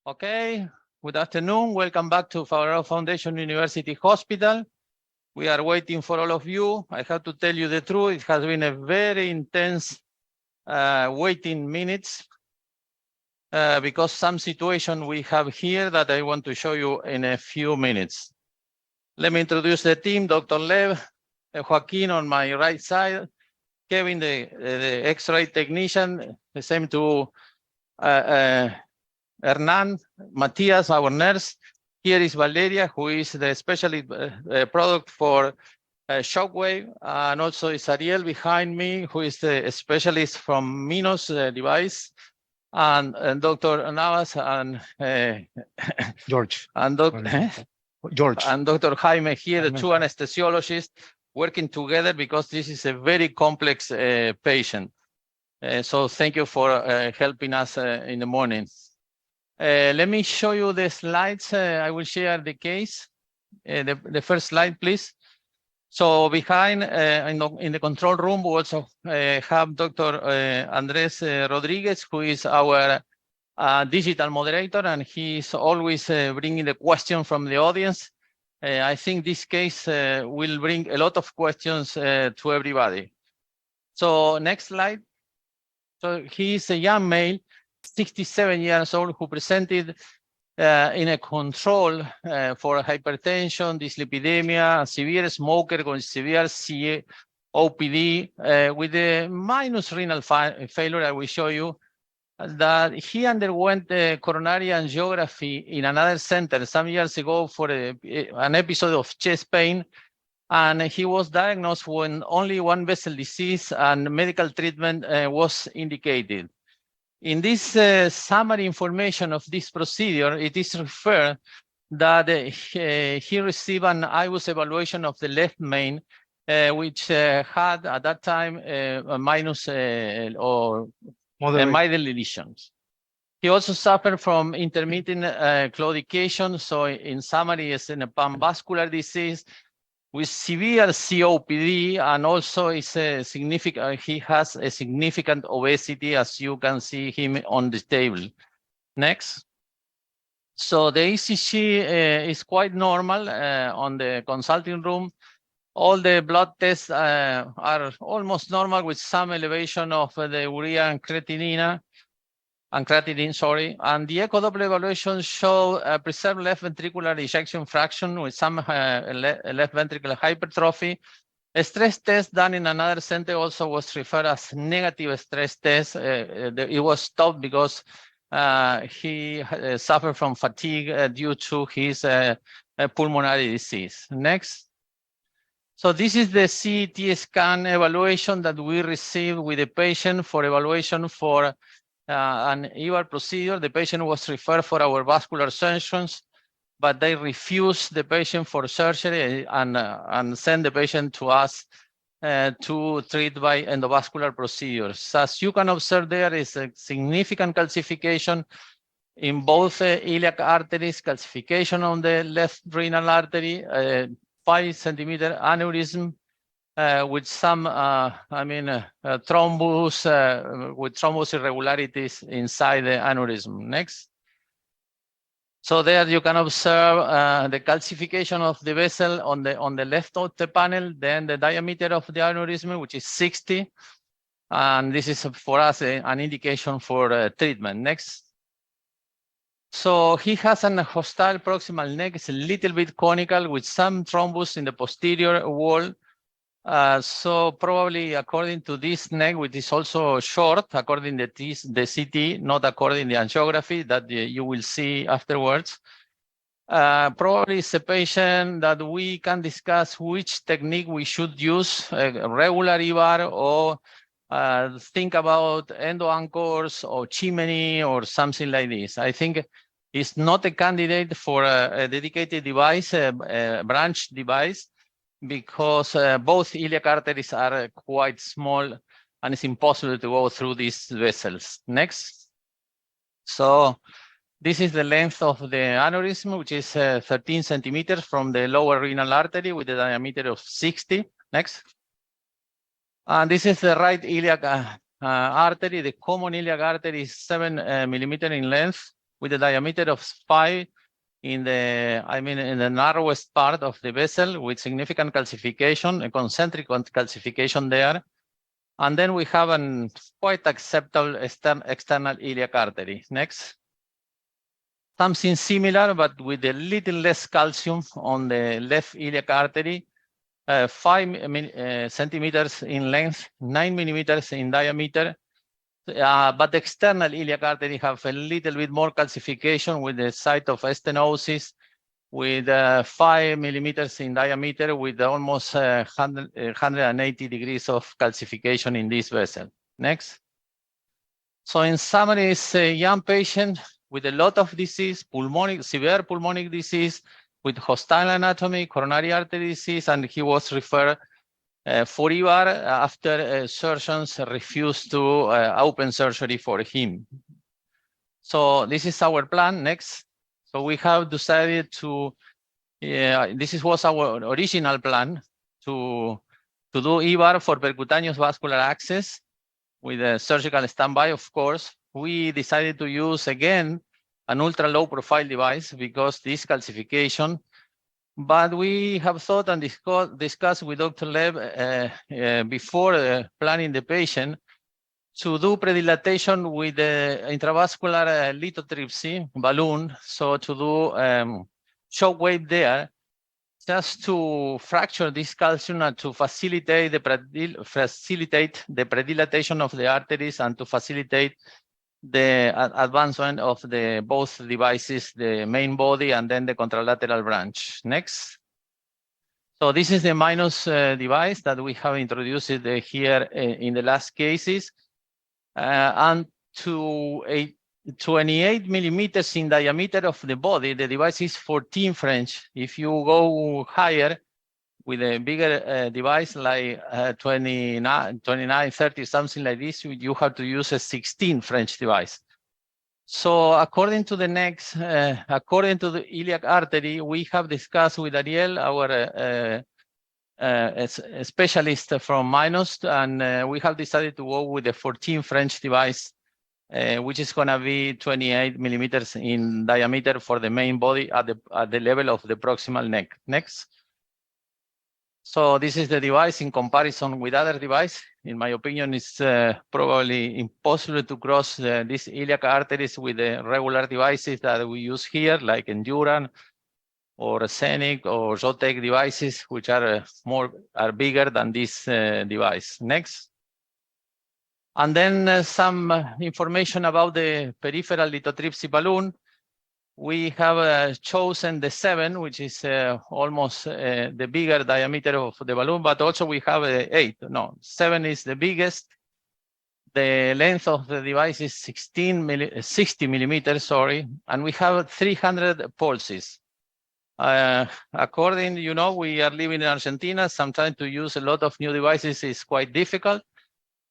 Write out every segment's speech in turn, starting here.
Okay, good afternoon. Welcome back to Federal Foundation University Hospital. We are waiting for all of you. I have to tell you the truth. It has been a very intense waiting minutes because some situation we have here that I want to show you in a few minutes. Let me introduce the team. Dr. Lev, Joaquin on my right side, Kevin, the X-ray technician, the same to Hernan, Matias, our nurse. Here is Valeria, who is the specialist product for Shockwave, and also is Ariel behind me, who is the specialist from Minos device, and Dr. Navas and George. And George. And Dr. Jaime here, the two anesthesiologists working together because this is a very complex patient. So thank you for helping us in the morning. Let me show you the slides. I will share the case. The first slide, please. So behind in the control room, we also have Dr. Andres Rodriguez, who is our digital moderator, and he's always bringing the question from the audience. I think this case will bring a lot of questions to everybody. So next slide. So he's a young male, 67 years old, who presented in a control for hypertension, dyslipidemia, severe smoker with severe COPD, with a minus renal failure. I will show you that he underwent coronary angiography in another center some years ago for an episode of chest pain, and he was diagnosed when only one vessel disease and medical treatment was indicated. In this summary information of this procedure, it is referred that he received an IBUS evaluation of the left main, which had at that time a minus or mild lesions. He also suffered from intermittent claudication. So in summary, it's in a panvascular disease with severe COPD, and also is a significant, he has a significant obesity, as you can see him on the table. Next. So the ECG is quite normal on the consulting room. All the blood tests are almost normal with some elevation of the urea and creatinine, and the echo Doppler evaluation show preserved left ventricular ejection fraction with some left ventricular hypertrophy. A stress test done in another center also was referred as negative stress test. It was stopped because he suffered from fatigue due to his pulmonary disease. Next. So this is the CT scan evaluation that we received with the patient for evaluation for an EVAR procedure. The patient was referred for our vascular surgeons, but they refused the patient for surgery and sent the patient to us to treat by endovascular procedures. As you can observe, there is a significant calcification in both iliac arteries, calcification on the left renal artery, 5-centimeter aneurysm, with some, thrombus, with thrombus irregularities inside the aneurysm. Next. So there you can observe the calcification of the vessel on the left of the panel, then the diameter of the aneurysm, which is 60. And this is for us an indication for treatment. Next. So he has an hostile proximal neck. It's a little bit conical with some thrombus in the posterior wall. So probably according to this neck, which is also short, according to the CT, not according to the angiography that you will see afterwards. Probably it's a patient that we can discuss which technique we should use, regular EVAR or think about endo anchors or chimney or something like this. I think it's not a candidate for a dedicated device, a branch device, because both iliac arteries are quite small and it's impossible to go through these vessels. Next. So this is the length of the aneurysm, which is 13 centimeters from the lower renal artery with a diameter of 60. Next. And this is the right iliac artery. The common iliac artery is 7 millimeters in length. with a diameter of 5 in the narrowest part of the vessel with significant calcification, a concentric calcification there. And then we have a quite acceptable external iliac artery. Next. Something similar, but with a little less calcium on the left iliac artery, 5 centimeters in length, 9 millimeters in diameter. But the external iliac artery have a little bit more calcification with the site of stenosis, with 5 millimeters in diameter, with almost 180 degrees of calcification in this vessel. Next. So in summary, it's a young patient with a lot of disease, severe pulmonic disease, with hostile anatomy, coronary artery disease, and he was referred for EVAR after surgeons refused to open surgery for him. So this is our plan. Next. So we have decided to, this was our original plan to do EVAR for percutaneous vascular access with a surgical standby, of course. We decided to use again an ultra low profile device because this calcification, but we have thought and discussed with Dr. Lev before planning the patient to do predilatation with the intravascular lithotripsy balloon. So to do shock wave there, just to fracture this calcium and to facilitate the predilatation of the arteries and to facilitate the advancement of both devices, the main body and then the contralateral branch. Next. So this is the minus device that we have introduced here in the last cases. And to 28 millimeters in diameter of the body, the device is 14 French. If you go higher with a bigger device like 29, 30, something like this, you have to use a 16 French device. So according to the next, according to the iliac artery, we have discussed with Ariel, our a specialist from Minus, and we have decided to go with the 14 French device, which is going to be 28 millimeters in diameter for the main body at the level of the proximal neck. Next. So this is the device in comparison with other device. In my opinion, it's probably impossible to cross these iliac arteries with the regular devices that we use here, like Enduran or Scenic or Zotec devices, which are bigger than this device. Next. And then some information about the peripheral lithotripsy balloon. We have chosen the 7, which is almost the bigger diameter of the balloon, but also we have 8. No, 7 is the biggest. The length of the device is 60 millimeters, sorry, and we have 300 pulses. According, we are living in Argentina. Sometimes to use a lot of new devices is quite difficult.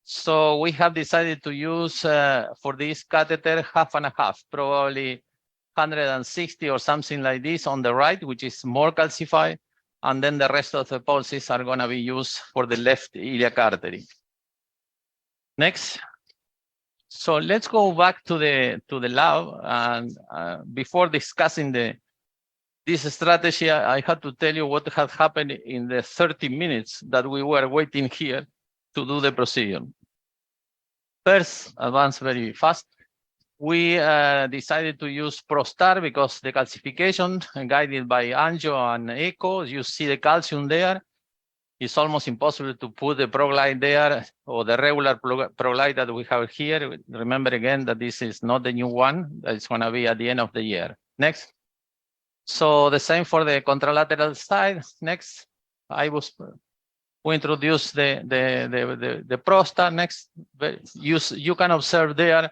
So we have decided to use for this catheter 50/50, probably 160 or something like this on the right, which is more calcified. And then the rest of the pulses are going to be used for the left iliac artery. Next. So let's go back to the lab. And before discussing this strategy, I had to tell you what had happened in the 30 minutes that we were waiting here to do the procedure. First, advance very fast. We decided to use ProStar because the calcification guided by angio and echo, you see the calcium there. It's almost impossible to put the ProGlide there or the regular ProGlide that we have here. Remember again that this is not the new one. It's going to be at the end of the year. Next. So the same for the contralateral side. Next. We introduce the ProStar. Next. You can observe there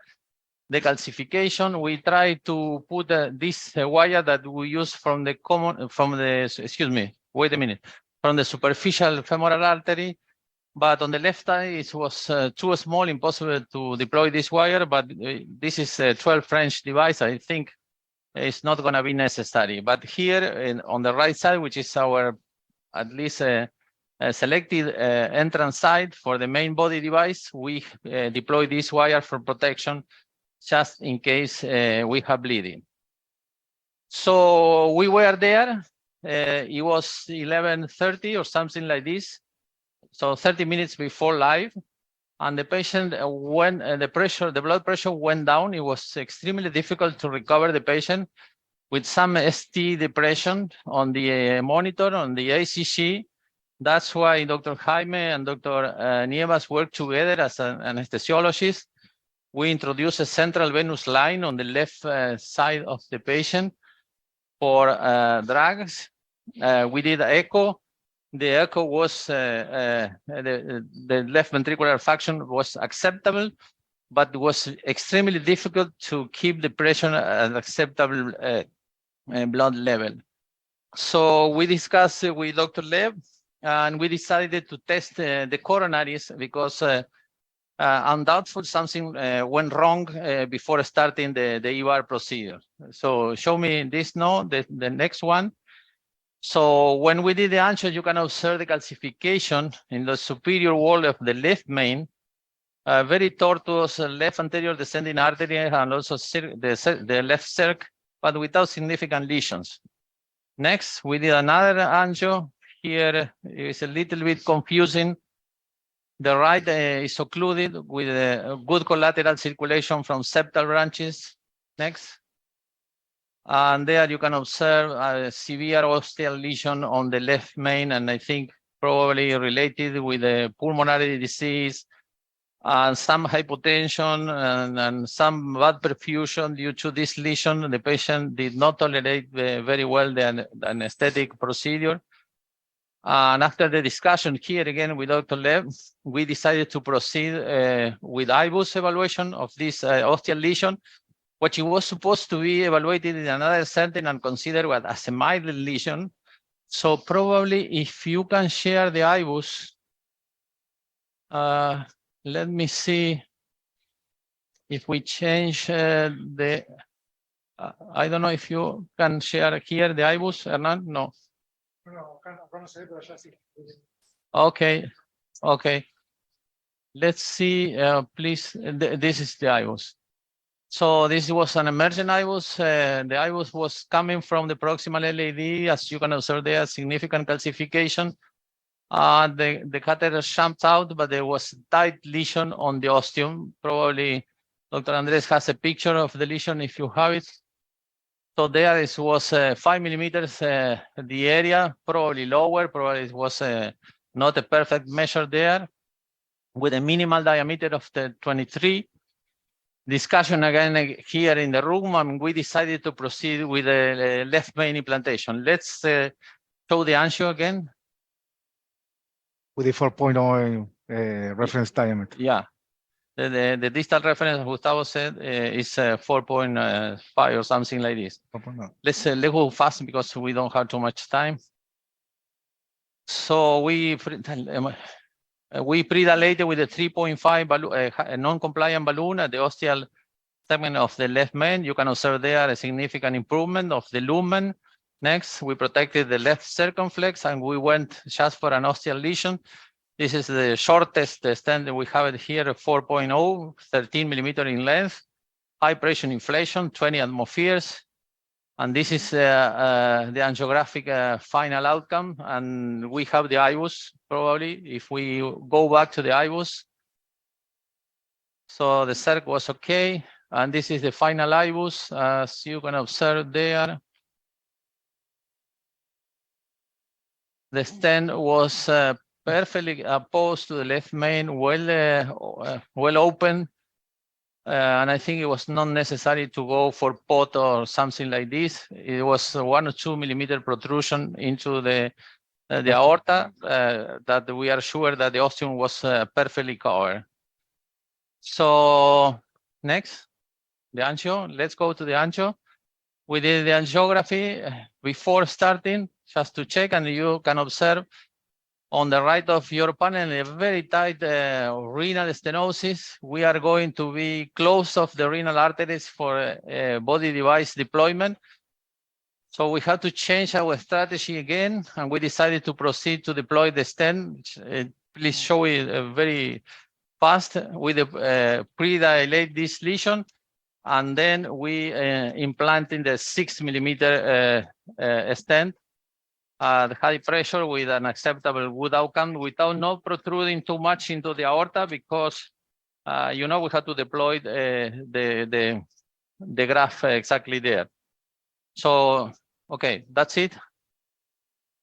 the calcification. We try to put this wire that we use from the from the superficial femoral artery, but on the left side it was too small, impossible to deploy this wire, but this is a 12 French device. I think it's not going to be necessary. But here on the right side, which is our at least selected entrance side for the main body device, we deploy this wire for protection. just in case we have bleeding. So we were there. It was 11:30 or something like this. So 30 minutes before live. And the patient, when the blood pressure went down, it was extremely difficult to recover the patient with some ST depression on the monitor, on the ACG. That's why Dr. Jaime and Dr. Nievas worked together as an anesthesiologist. We introduced a central venous line on the left side of the patient for drugs. We did echo. The echo was, the left ventricular function was acceptable, but it was extremely difficult to keep the pressure at an acceptable blood level. So we discussed with Dr. Lev, and we decided to test the coronaries because undoubtedly something went wrong before starting the EVAR procedure. So show me this now, the next one. So when we did the angio, you can observe the calcification in the superior wall of the left main, very tortuous left anterior descending artery, and also the left circ, but without significant lesions. Next, we did another angio. Here it's a little bit confusing. The right is occluded with a good collateral circulation from septal branches. Next. And there you can observe a severe ostial lesion on the left main, and I think probably related with the pulmonary disease and some hypotension and some bad perfusion due to this lesion. The patient did not tolerate very well the anesthetic procedure. And after the discussion here again with Dr. Lev, we decided to proceed with IBUS evaluation of this ostial lesion, which was supposed to be evaluated in another setting and considered as a mild lesion. So probably if you can share the IBUS, let me see if we change the, I don't know if you can share here the IBUS, Hernan? No. Okay, okay. Let's see, please, this is the IBUS. So this was an emergent IBUS. The IBUS was coming from the proximal LAD. As you can observe there, significant calcification. The catheter jumped out, but there was tight lesion on the ostium. Probably Dr. Andres has a picture of the lesion if you have it. So there it was 5 millimeters, the area, probably lower, probably it was not a perfect measure there, with a minimal diameter of the 23. Discussion again here in the room, and we decided to proceed with the left main implantation. Let's show the angio again. With the 4.0 reference diameter. Yeah. The distal reference, as Gustavo said, is 4.5 or something like this. 4.0. Let's go fast because we don't have too much time. So we pre-dilated with a 3.5 balloon, a non-compliant balloon at the ostial segment of the left main. You can observe there a significant improvement of the lumen. Next, we protected the left circumflex, and we went just for an ostial lesion. This is the shortest stent that we have it here, 4.0, 13 millimeter in length, high pressure inflation, 20 atmospheres. And this is the angiographic final outcome. And we have the IBUS, probably, if we go back to the IBUS. So the circ was okay. And this is the final IBUS, as you can observe there. The stent was perfectly opposed to the left main, well open. And I think it was not necessary to go for pot or something like this. It was 1 or 2 millimeter protrusion into the aorta that we are sure that the ostium was perfectly covered. So next, the angio. Let's go to the angio. We did the angiography before starting, just to check, and you can observe on the right of your panel a very tight renal stenosis. We are going to be close of the renal arteries for body device deployment. So we had to change our strategy again, and we decided to proceed to deploy the stent. Please show it very fast with the pre-dilate this lesion. And then we implanting the 6 millimeter stent at high pressure with an acceptable good outcome without not protruding too much into the aorta, because we have to deploy the graph exactly there. So, okay, that's it.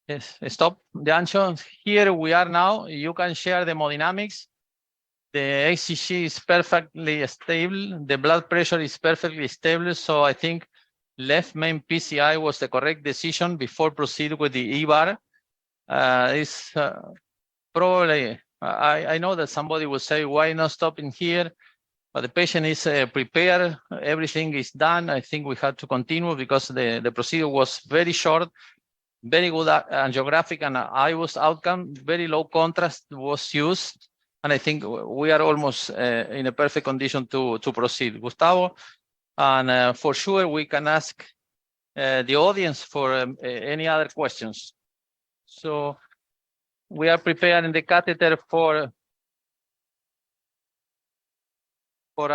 Yes, stop, Jancho. Here we are now. You can share the hemodynamics. The ACG is perfectly stable. The blood pressure is perfectly stable. So I think left main PCI was the correct decision before proceed with the EVAR. It's probably, I know that somebody will say, why not stopping here? But the patient is prepared. Everything is done. I think we had to continue because the procedure was very short, very good angiographic and IVUS outcome, very low contrast was used. And I think we are almost in a perfect condition to proceed. Gustavo, and for sure we can ask the audience for any other questions. So we are preparing the catheter for For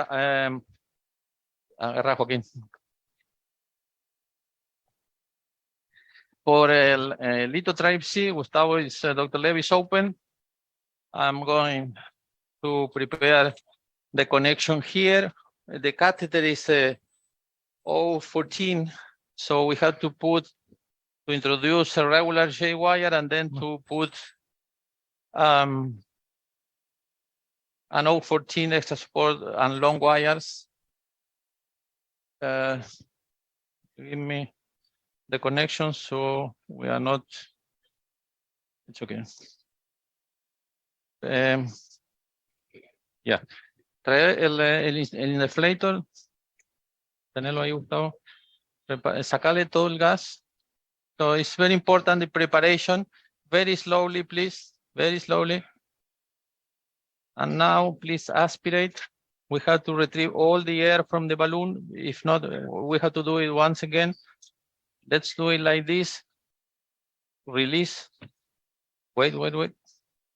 lithotripsy, Gustavo is Dr. Levy is open. I'm going to prepare the connection here. The catheter is 014, so we have to introduce a regular J wire and then to put an 014 extra support and long wires. Give me the connection so we are not, it's okay. Yeah. Trae el inflator. Tenerlo ahí, Gustavo. Sacarle todo el gas. So it's very important, the preparation. Very slowly, please. Very slowly. And now, please aspirate. We have to retrieve all the air from the balloon. If not, we have to do it once again. Let's do it like this. Release. Wait.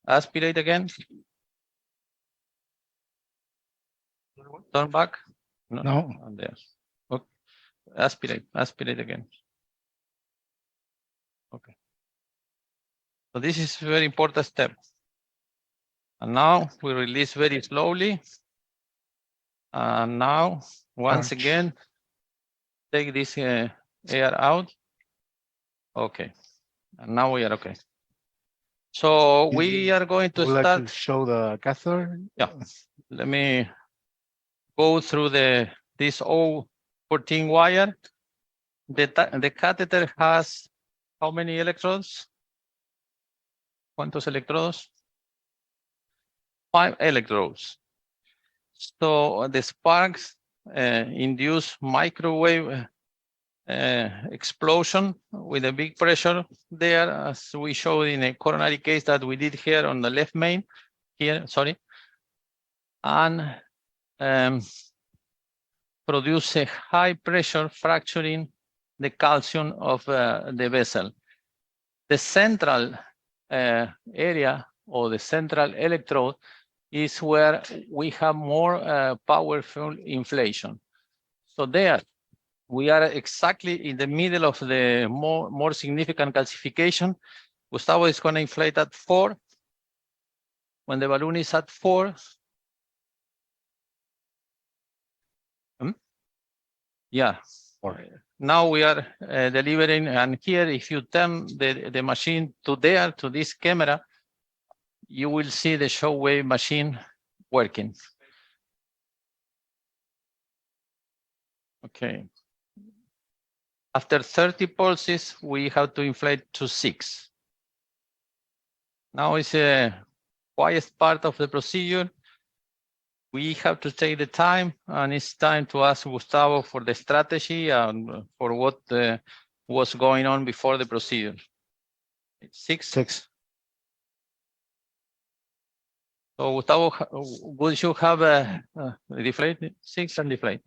Aspirate again. Turn back. No. There. Okay. Aspirate again. Okay. So this is a very important step. And now we release very slowly. And now, once again, take this air out. Okay. And now we are okay. So we are going to start. Like to show the catheter. Yeah. Let me go through this 014 wire. The catheter has how many electrodes? ¿Cuántos electrodos? 5 electrodes. So the sparks induce microwave explosion with a big pressure there, as we showed in a coronary case that we did here on the left main here, sorry, and produce a high pressure fracturing the calcium of the vessel. The central area or the central electrode is where we have more powerful inflation. So there we are exactly in the middle of the more significant calcification. Gustavo is going to inflate at 4. When the balloon is at 4, yeah. Now we are delivering, and here if you turn the machine to there, to this camera, you will see the shockwave machine working. Okay. After 30 pulses, we have to inflate to 6. Now is a quiet part of the procedure. We have to take the time, and it's time to ask Gustavo for the strategy and for what was going on before the procedure. 6. So Gustavo, would you have a deflate? 6 and deflate.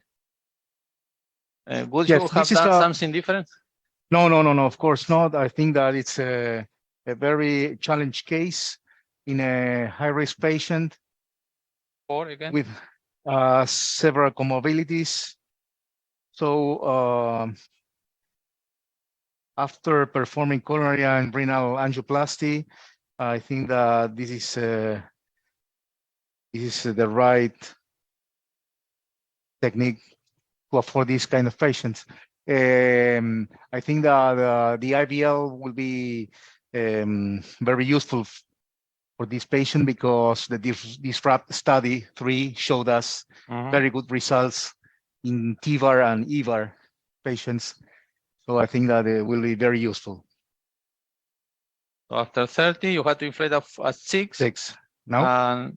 Would you have done something different? No, of course not. I think that it's a very challenged case in a high-risk patient Again? with several comorbidities. So after performing coronary and renal angioplasty, I think that this is the right technique for these kind of patients. I think that the IVL will be very useful for this patient because the Disrupt study 3 showed us very good results in TVAR and EVAR patients. So I think that it will be very useful. So after 30, you have to inflate at 6. 6 now.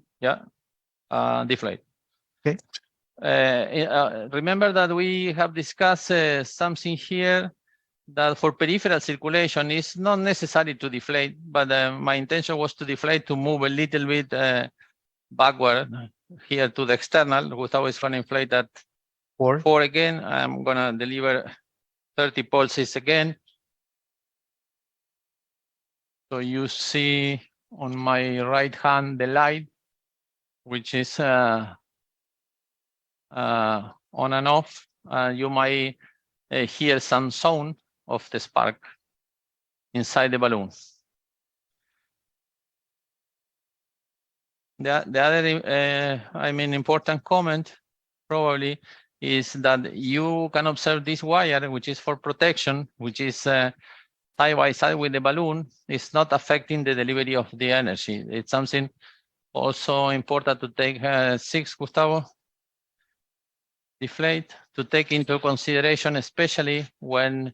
And deflate. Okay. Remember that we have discussed something here that for peripheral circulation is not necessary to deflate, but my intention was to deflate to move a little bit backward here to the external. Gustavo is going to inflate at 4 again. I'm going to deliver 30 pulses again. So you see on my right hand the light, which is on and off. You might hear some sound of the spark inside the balloon. The other, important comment probably is that you can observe this wire, which is for protection, which is side by side with the balloon, is not affecting the delivery of the energy. It's something also important to take 6, Gustavo. Deflate, to take into consideration, especially when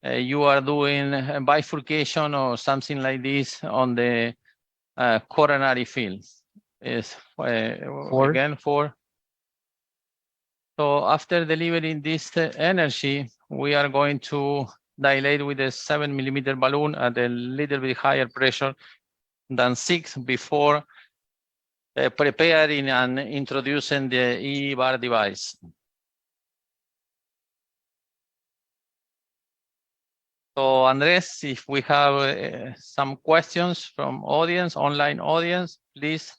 you are doing bifurcation or something like this on the coronary field. Is 4. Again 4. So after delivering this energy, we are going to dilate with a 7 millimeter balloon at a little bit higher pressure than 6 before preparing and introducing the EVAR device. So Andres, if we have some questions from audience, online audience, please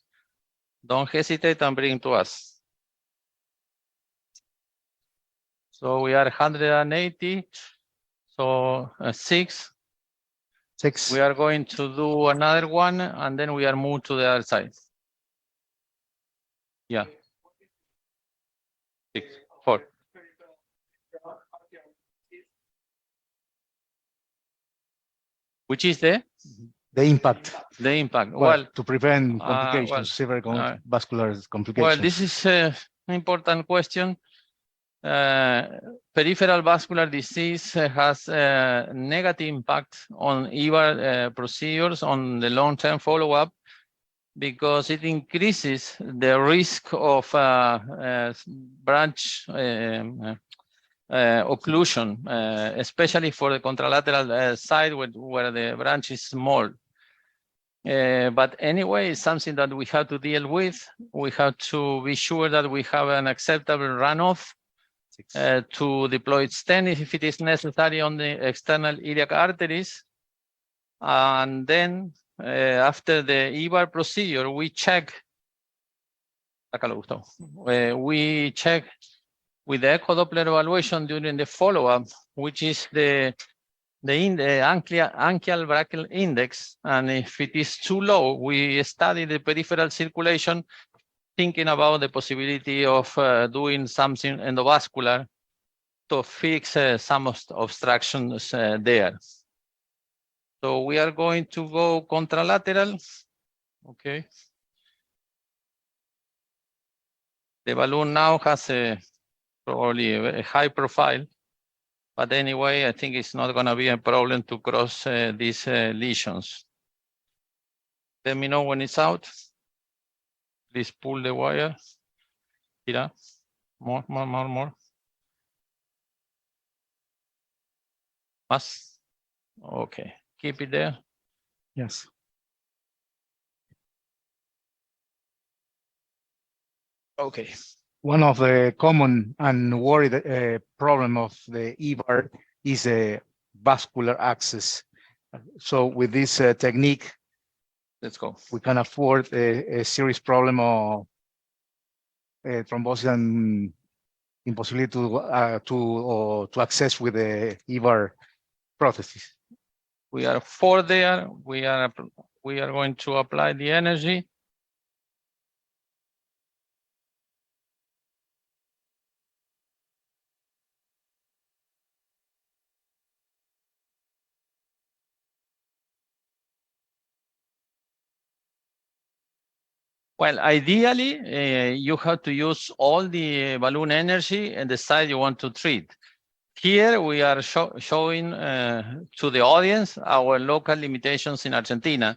don't hesitate and bring to us. So we are 180. So 6. 6. We are going to do another one, and then we are moved to the other side. Yeah. 6, 4. Which is the impact. The impact. Well, to prevent complications, severe vascular complications. Well, this is an important question. Peripheral vascular disease has a negative impact on EVAR procedures on the long-term follow-up because it increases the risk of branch occlusion, especially for the contralateral side where the branch is small. But anyway, it's something that we have to deal with. We have to be sure that we have an acceptable runoff to deploy stent if it is necessary on the external iliac arteries. And then after the EVAR procedure, we check with the echo Doppler evaluation during the follow-up, which is the ankle brachial index. And if it is too low, we study the peripheral circulation, thinking about the possibility of doing something endovascular to fix some obstructions there. So we are going to go contralateral. Okay. The balloon now has probably a high profile, but anyway, I think it's not going to be a problem to cross these lesions. Let me know when it's out. Please pull the wire. Here, more. Más. Okay, keep it there. Yes. Okay. One of the common and worried problem of the EVAR is a vascular access. So with this technique, let's go. We can afford a serious problem of thrombosis and impossibility to access with the EVAR processes. We are 4 there. We are going to apply the energy. Well, ideally, you have to use all the balloon energy and the side you want to treat. Here we are showing to the audience our local limitations in Argentina.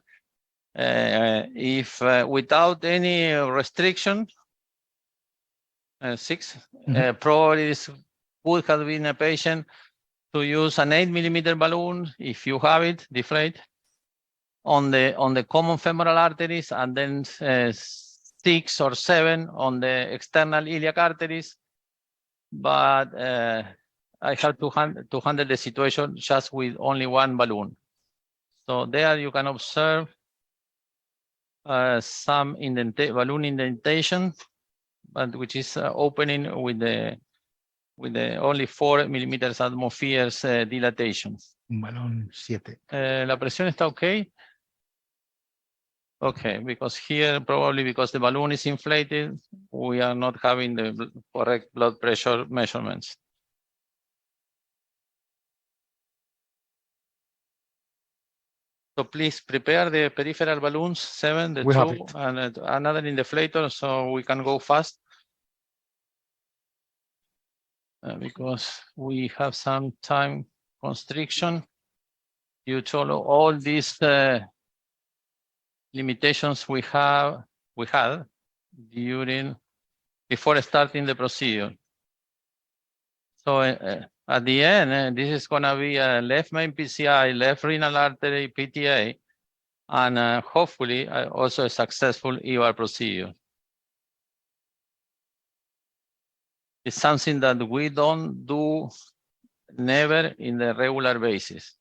If without any restriction, 6, probably this would have been a patient to use an 8mm balloon if you have it, deflate, on the common femoral arteries, and then 6 or 7 on the external iliac arteries. But I have to handle the situation just with only one balloon. So there you can observe some balloon indentation, but which is opening with the only 4mm atmospheres dilatation. Balón 7. La presión está okay. Okay, because here probably because the balloon is inflated, we are not having the correct blood pressure measurements. So please prepare the peripheral balloons, 7, the 2, and another inflator, so we can go fast. Because we have some time constriction due to all these limitations we had before starting the procedure. So at the end, this is going to be a left main PCI, left renal artery PTA, and hopefully also a successful EVAR procedure. It's something that we don't do never in the regular basis.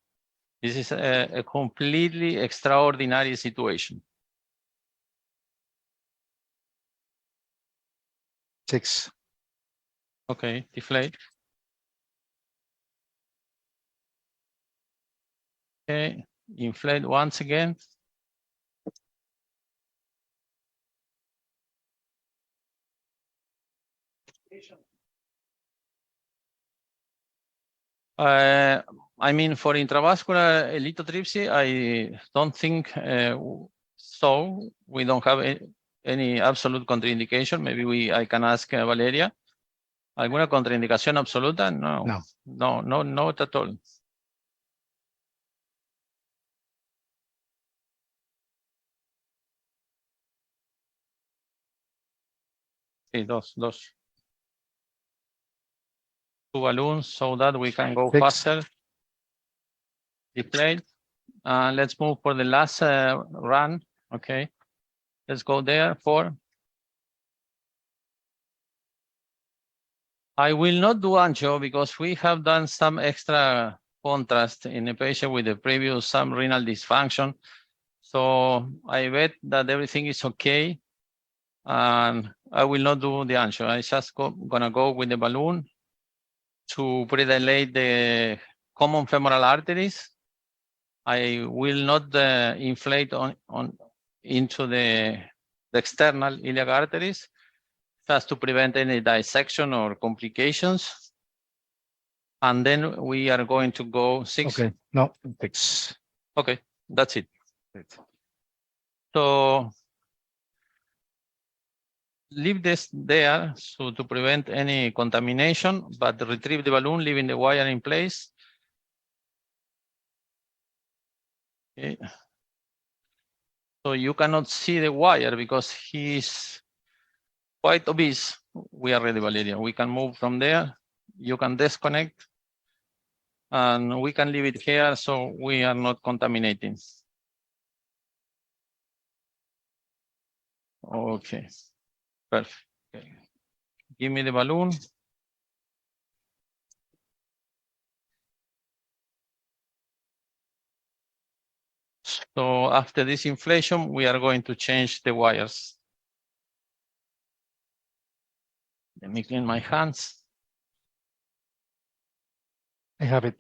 This is a completely extraordinary situation. 6. Okay, deflate. Okay, inflate once again. I mean, for intravascular lithotripsy, I don't think so. We don't have any absolute contraindication. Maybe I can ask Valeria. ¿Alguna contraindicación absoluta? No. No, not at all. Sí, dos. 2 balloons so that we can go faster. Deflate. Let's move for the last run. Okay. Let's go there. 4. I will not do angio because we have done some extra contrast in a patient with the previous some renal dysfunction. So I bet that everything is okay. And I will not do the angio. I just gonna go with the balloon to predilate the common femoral arteries. I will not inflate into the external iliac arteries, just to prevent any dissection or complications. And then we are going to go 6. Okay, no, 6. Okay, that's it. So leave this there so to prevent any contamination, but retrieve the balloon, leaving the wire in place. Okay. So you cannot see the wire because he's quite obese. We are ready, Valeria. We can move from there. You can disconnect. And we can leave it here so we are not contaminating. Okay, perfect. Okay. Give me the balloon. So after this inflation, we are going to change the wires. Let me clean my hands. I have it.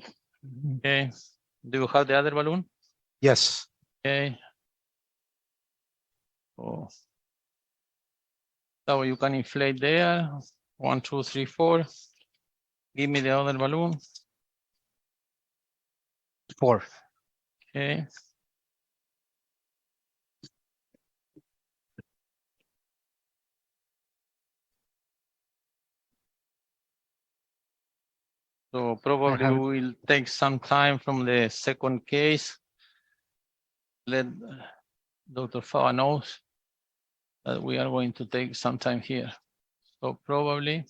Okay. Do you have the other balloon? Yes. Okay. Oh. So you can inflate there. 1, 2, 3, 4. Give me the other balloon. 4. Okay. So probably we will take some time from the second case. Let Dr. Fava knows that we are going to take some time here. So probably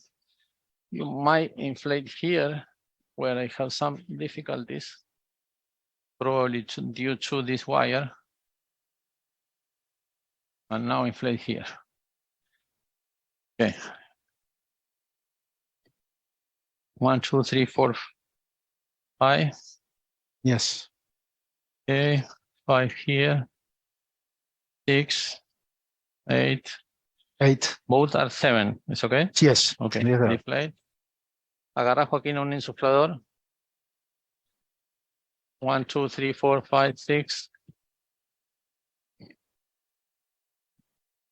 you might inflate here where I have some difficulties, probably due to this wire. And now inflate here. Okay. 1, 2, 3, 4, 5. Yes. Okay. 5 here. 6, 8. 8. Both are 7. ¿Es okay? Yes. Okay. Yes, sir. Deflate. Agarra, Joaquín, un insuflador. 1, 2, 3, 4, 5, 6.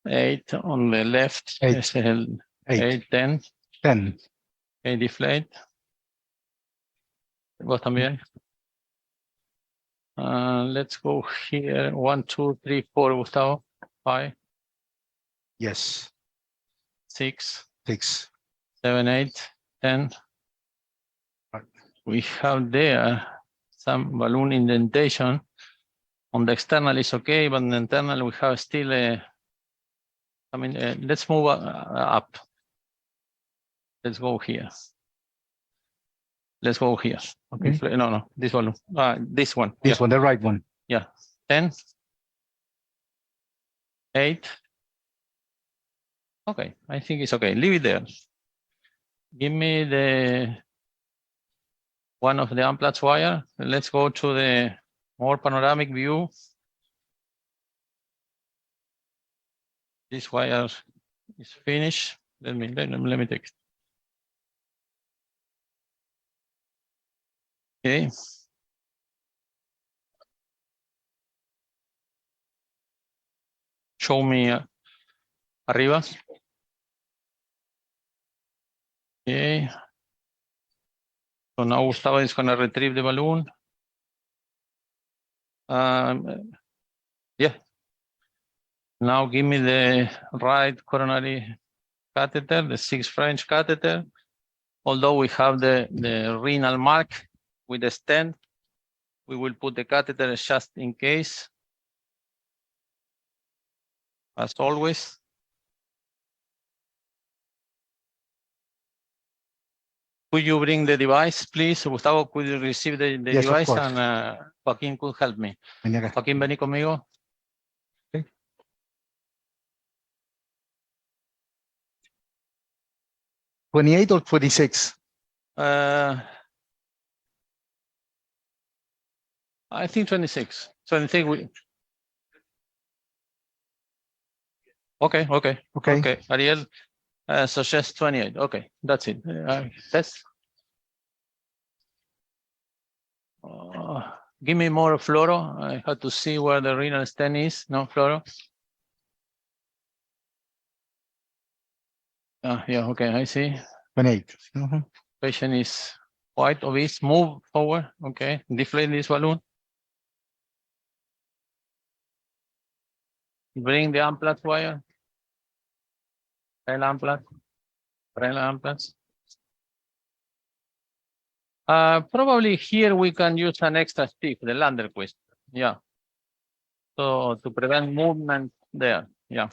8 on the left. 8. Ese es el 8. 8, 10. 10. Okay, deflate. Vos también. Let's go here. 1, 2, 3, 4, Gustavo. 5, Yes. 6, 6. 7, 8, 10. We have there some balloon indentation. On the external is okay, but on the internal we have still a, let's move up. Let's go here. Let's go here. Okay. No, this balloon. This one. This one, the right one. Yeah. 10. 8. Okay, I think it's okay. Leave it there. Give me the one of the unplugged wire. Let's go to the more panoramic view. This wire is finished. Let me take it. Okay. Show me arriba. Okay. So now Gustavo is going to retrieve the balloon. Yeah. Now give me the right coronary catheter, the 6 French catheter. Although we have the renal mark with the stent, we will put the catheter just in case, as always. Could you bring the device, please? Gustavo, could you receive the Yes, device? of course. And Joaquín could help me. Vení acá. Joaquín, vení conmigo. Okay. 28 or 26? I think 26. 26. Okay. Ariel suggests 28. Okay, that's it. Test. Give me more fluoro. I have to see where the renal stent is. No fluoro. Yeah, okay, I see. 28. Patient is quite obese. Move forward. Okay, deflate this balloon. Bring the unplugged wire. Unplug. Probably here we can use an extra stick, the Landerquist. Yeah. So to prevent movement there. Yeah.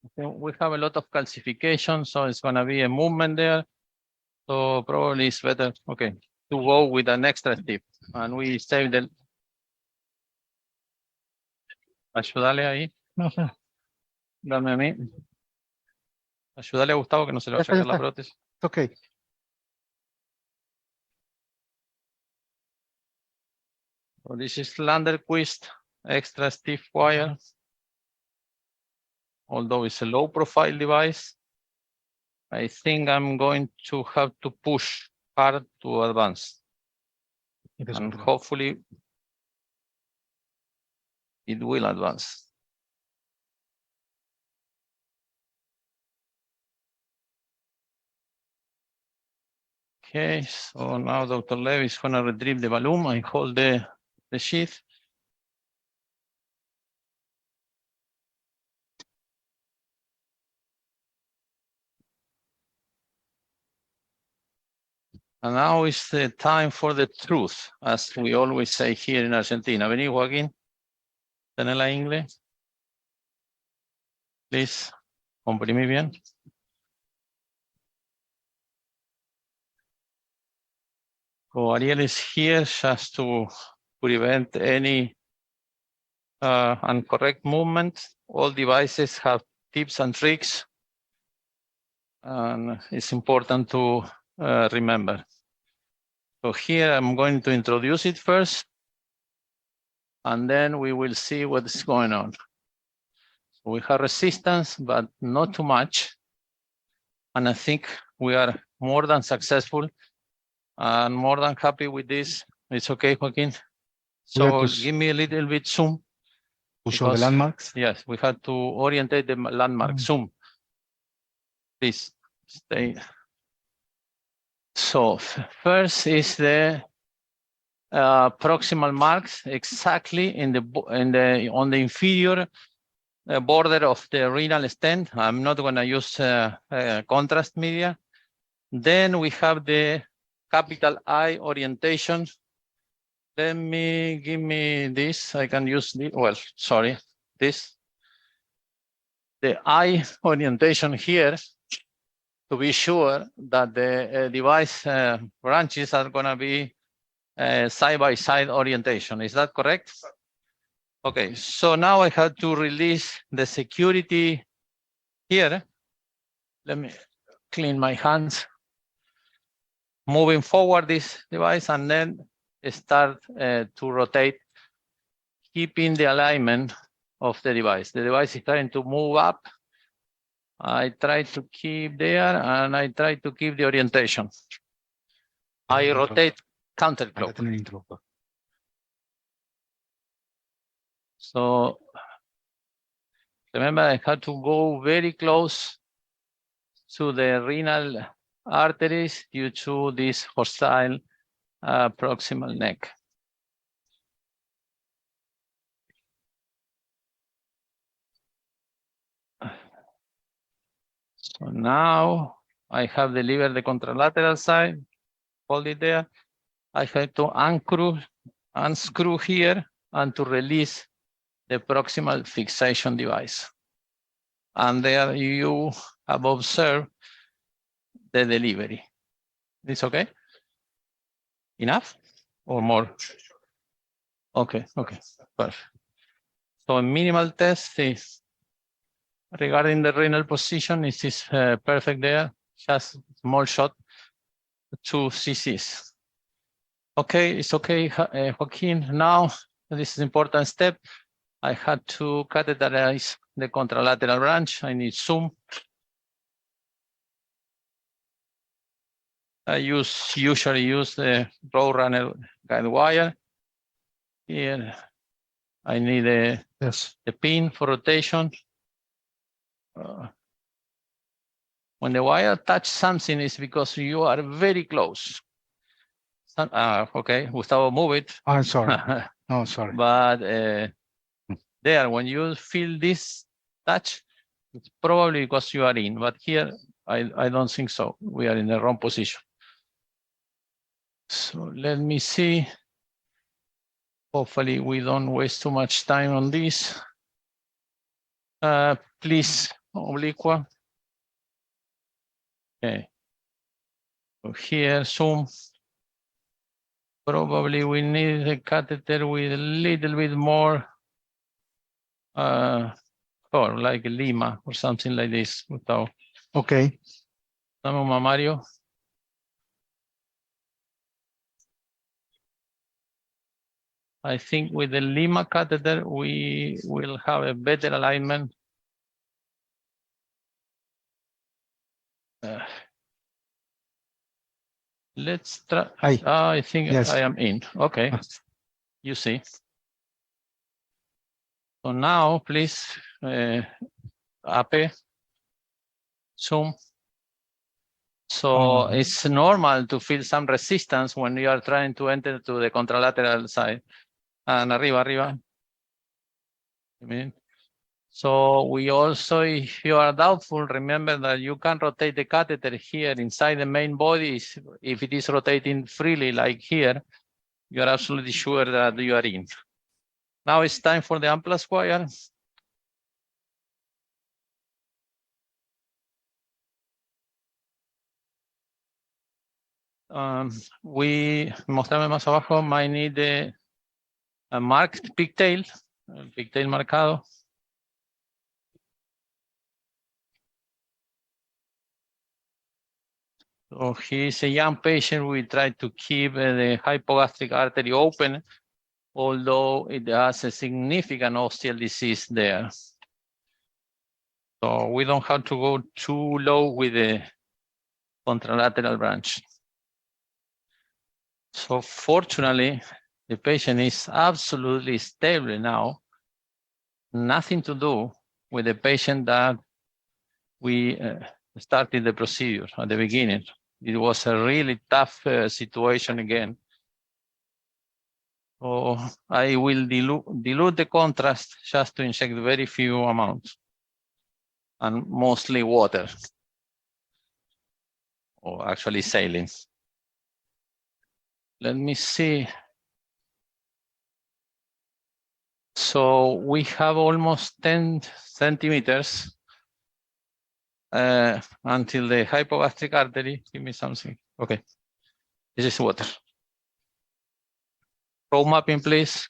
Okay, we have a lot of calcification, so it's going to be a movement there. So probably it's better, okay, to go with an extra stick. And we save the. Ayúdale ahí. Dame a mí. Ayúdale a Gustavo que no se le va a sacar la prótesis. Okay. So this is Landerquist extra stiff wire. Although it's a low profile device, I think I'm going to have to push hard to advance. It is And okay. hopefully it will advance. Okay, so now Dr. Lev is going to retrieve the balloon and hold the sheath. And now is the time for the truth, as we always say here in Argentina. Vení, Joaquín. Tener la ingle. Please, comprimí bien. So Ariel is here just to prevent any incorrect movement. All devices have tips and tricks, and it's important to remember. So here I'm going to introduce it first, and then we will see what's going on. So we have resistance, but not too much. And I think we are more than successful and more than happy with this. It's okay, Joaquin. So give me a little bit zoom. To show the landmarks? Yes, we have to orientate the landmark. Zoom. Please stay. So first is the proximal marks exactly on the inferior border of the renal stent. I'm not going to use contrast media. Then we have the capital I orientation. Give me this. I can use this. Well, sorry, this. The I orientation here to be sure that the device branches are going to be side-by-side orientation. Is that correct? Okay, so now I have to release the security here. Let me clean my hands. Moving forward this device and then start to rotate, keeping the alignment of the device. The device is trying to move up. I try to keep there and I try to keep the orientation. I rotate counterclockwise. So remember, I had to go very close to the renal arteries due to this hostile proximal neck. So now I have delivered the contralateral side, hold it there. I have to unscrew here and to release the proximal fixation device. And there you have observed the delivery. Is okay? Enough or more? Okay, perfect. So a minimal test is regarding the renal position. It is perfect there, just small shot, 2 cc's. Okay, it's okay, Joaquin. Now, this is an important step. I had to catheterize the contralateral branch. I need zoom. I usually use the row runner guide wire. Here, I need a pin for rotation. When the wire touches something, it's because you are very close. Okay, Gustavo, move it. I'm sorry. No, sorry. But there, when you feel this touch, it's probably because you are in. But here, I don't think so. We are in the wrong position. So let me see. Hopefully, we don't waste too much time on this. Please, obliqua. Okay. So here, zoom. Probably we need a catheter with a little bit more, or like a Lima or something like this. Okay. Mario. I think with the Lima catheter, we will have a better alignment. Let's try. Hi. I think Yes. I am in. Okay. You see. So now, please, Ape, zoom. So it's normal to feel some resistance when you are trying to enter to the contralateral side. And arriba. So we also, if you are doubtful, remember that you can rotate the catheter here inside the main body. If it is rotating freely, like here, you are absolutely sure that you are in. Now it's time for the ampla square. Mostrame más abajo, might need a marked pigtail, pigtail marcado. So he's a young patient. We try to keep the hypogastric artery open, although it has a significant osteal disease there. So we don't have to go too low with the contralateral branch. So fortunately, the patient is absolutely stable now. Nothing to do with the patient that we started the procedure at the beginning. It was a really tough situation again. So I will dilute the contrast just to inject very few amounts and mostly water, or actually saline. Let me see. So we have almost 10 centimeters until the hypogastric artery. Give me something. Okay, this is water. Row mapping, please.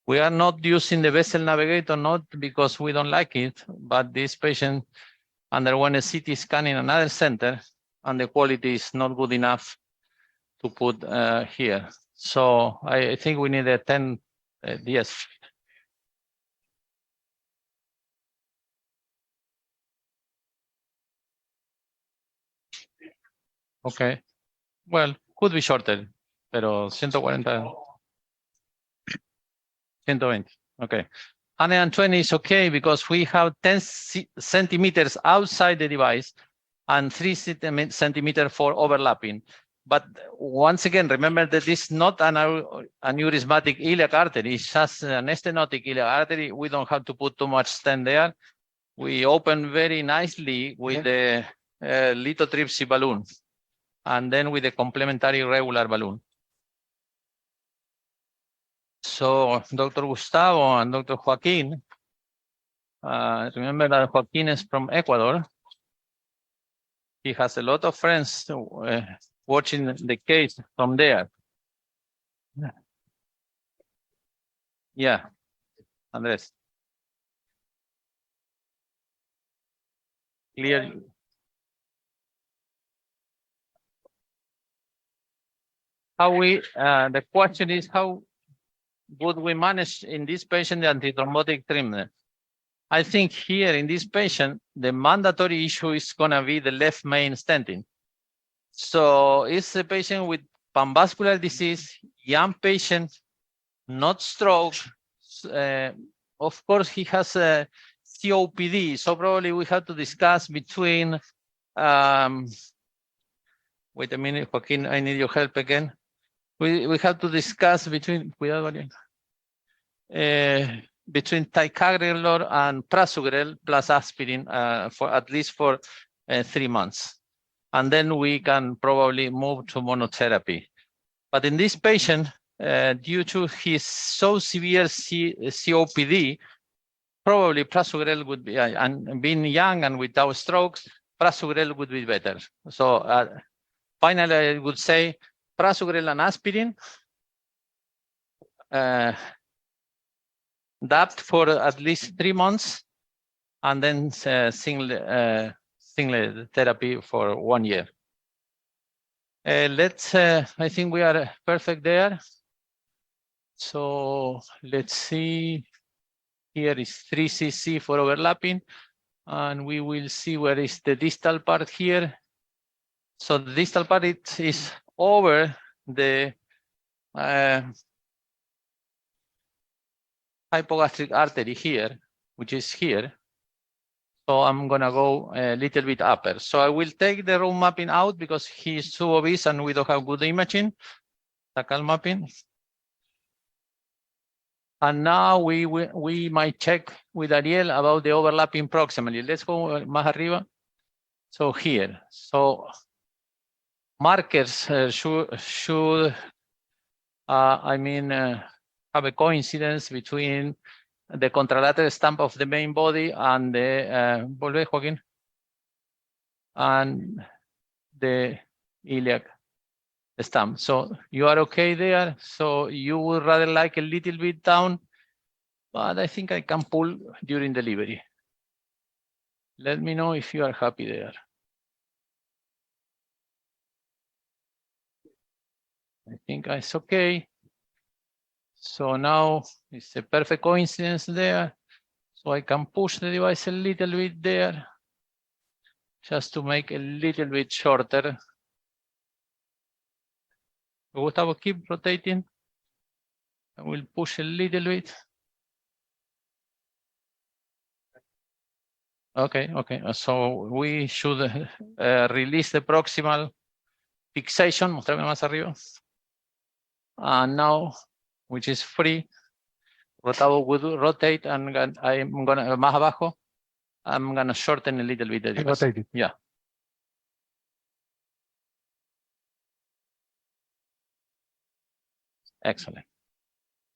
We are not using the vessel navigator, not because we don't like it, but this patient underwent a CT scan in another center, and the quality is not good enough to put here. So I think we need a 10, yes. Okay, well, could be shorter, pero 140, 120, okay. 120 is okay because we have 10 centimeters outside the device and 3 centimeters for overlapping. But once again, remember that this is not an aneurysmatic iliac artery, it's just an stenotic iliac artery. We don't have to put too much stent there. We open very nicely with the lithotripsy balloon, and then with the complementary regular balloon. So Dr. Gustavo and Dr. Joaquin, remember that Joaquin is from Ecuador. He has a lot of friends watching the case from there. Yeah, Andres. Clear. How we, the question is how would we manage in this patient the antithrombotic treatment? I think here in this patient, the mandatory issue is gonna be the left main stenting. So it's a patient with panvascular disease, young patient, not stroke. Of course, he has a COPD, so probably we have to discuss between, wait a minute, Joaquin, I need your help again. We have to discuss between, between ticagrelor and prasugrel plus aspirin for at least for 3 months. And then we can probably move to monotherapy. But in this patient, due to his so severe COPD, probably prasugrel would be, and being young and without strokes, prasugrel would be better. So finally, I would say prasugrel and aspirin, DAPT for at least 3 months, and then single therapy for 1 year. I think we are perfect there. So let's see, here is 3 cc for overlapping, and we will see where is the distal part here. So the distal part is over the hypogastric artery here, which is here. So I'm gonna go a little bit upper. So I will take the room mapping out because he's too obese and we don't have good imaging. Tacal mapping. And now we might check with Ariel about the overlapping proximally. Let's go más arriba. So here, so markers should have a coincidence between the contralateral stump of the main body and the volve, Joaquin, and the iliac stump. So you are okay there. So you would rather like a little bit down, but I think I can pull during delivery. Let me know if you are happy there. I think it's okay. So now it's a perfect coincidence there. So I can push the device a little bit there, just to make a little bit shorter. Gustavo, keep rotating. I will push a little bit. Okay, okay. So we should release the proximal fixation. Mostrarme más arriba. And now, which is free, Gustavo will rotate, and I'm gonna más abajo. I'm gonna shorten a little bit the device. Rotate it. Yeah. Excellent.